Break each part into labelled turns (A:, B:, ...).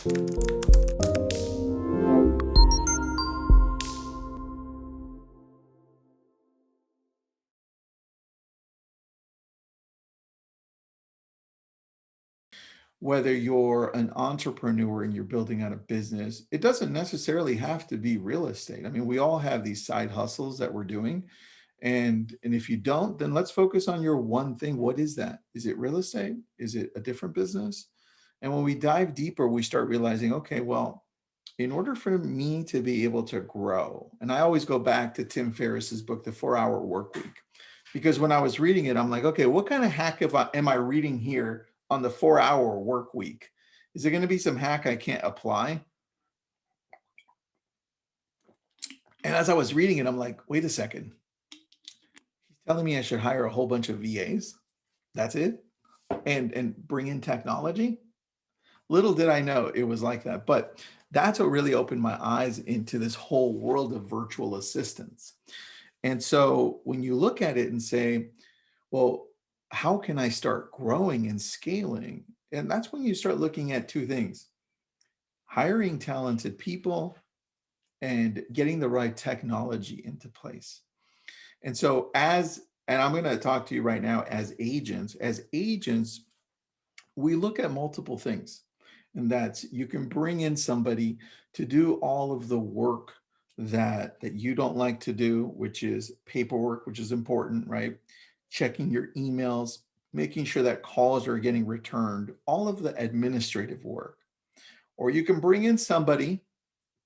A: Whether you're an entrepreneur and you're building out a business, it doesn't necessarily have to be real estate. I mean, we all have these side hustles that we're doing. And if you don't, then let's focus on your one thing. What is that? Is it real estate? Is it a different business? And when we dive deeper, we start realizing, okay, well, in order for me to be able to grow, and I always go back to Tim Ferriss's book, The 4 Hour Work Week, because when I was reading it, I'm like, okay, what kind of hack am I reading here on the 4 hour work week? Is it going to be some hack I can't apply? And as I was reading it, I'm like, wait a second. He's telling me I should hire a whole bunch of VAs. That's it. And bring in technology. Little did I know it was like that. But that's what really opened my eyes into this whole world of virtual assistants. And so when you look at it and say, well, how can I start growing and scaling? And that's when you start looking at two things: hiring talented people and getting the right technology into place. And so, and I'm going to talk to you right now as agents, we look at multiple things. And that's, you can bring in somebody to do all of the work that you don't like to do, which is paperwork, which is important, right? Checking your emails, making sure that calls are getting returned, all of the administrative work. Or you can bring in somebody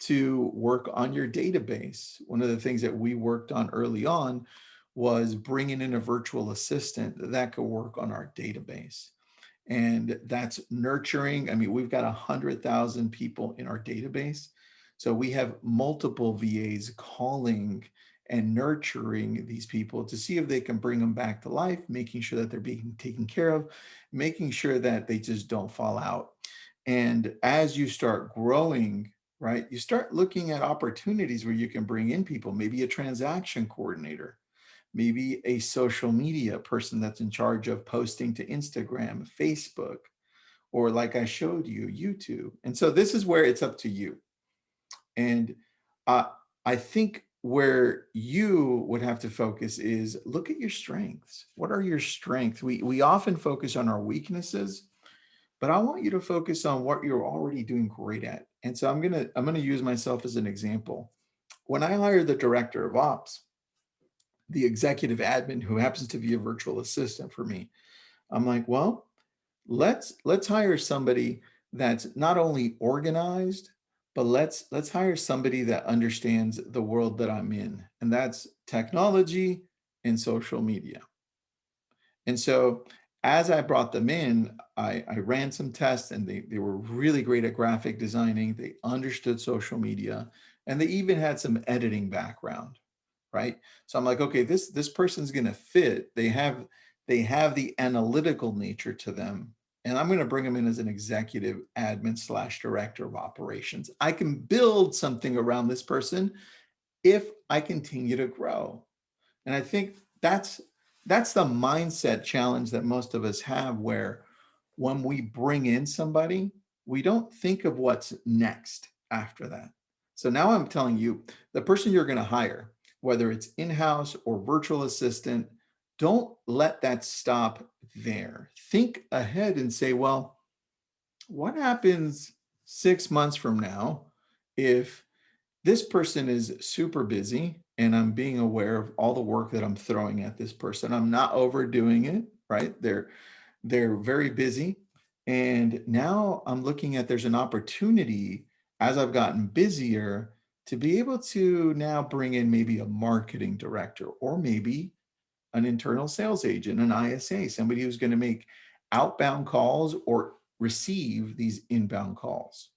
A: to work on your database. One of the things that we worked on early on was bringing in a virtual assistant that could work on our database. And that's nurturing. I mean, we've got 100,000 people in our database. So we have multiple VAs calling and nurturing these people to see if they can bring them back to life, making sure that they're being taken care of, making sure that they just don't fall out. And as you start growing, right, you start looking at opportunities where you can bring in people, maybe a transaction coordinator, maybe a social media person that's in charge of posting to Instagram, Facebook, or like I showed you, YouTube. And so this is where it's up to you. And uh, I think where you would have to focus is look at your strengths. What are your strengths? We often focus on our weaknesses, but I want you to focus on what you're already doing great at. And so I'm gonna use myself as an example. When I hired the director of ops, the executive admin who happens to be a virtual assistant for me, I'm like, well, let's hire somebody that's not only organized, but let's hire somebody that understands the world that I'm in, and that's technology and social media. And so as I brought them in, I ran some tests, and they were really great at graphic designing. They understood social media, and they even had some editing background, right? So I'm like, okay, this person's going to fit. They have the analytical nature to them, and I'm going to bring them in as an executive admin slash director of operations. I can build something around this person if I continue to grow. And I think that's the mindset challenge that most of us have, where when we bring in somebody, we don't think of what's next after that. So now I'm telling you, the person you're going to hire, whether it's in-house or virtual assistant, don't let that stop there. Think ahead and say, well, what happens 6 months from now if this person is super busy and I'm being aware of all the work that I'm throwing at this person? I'm not overdoing it, right? They're very busy. And now I'm looking at, there's an opportunity as I've gotten busier to be able to now bring in maybe a marketing director, or maybe an internal sales agent, an ISA, somebody who's going to make outbound calls or receive these inbound calls.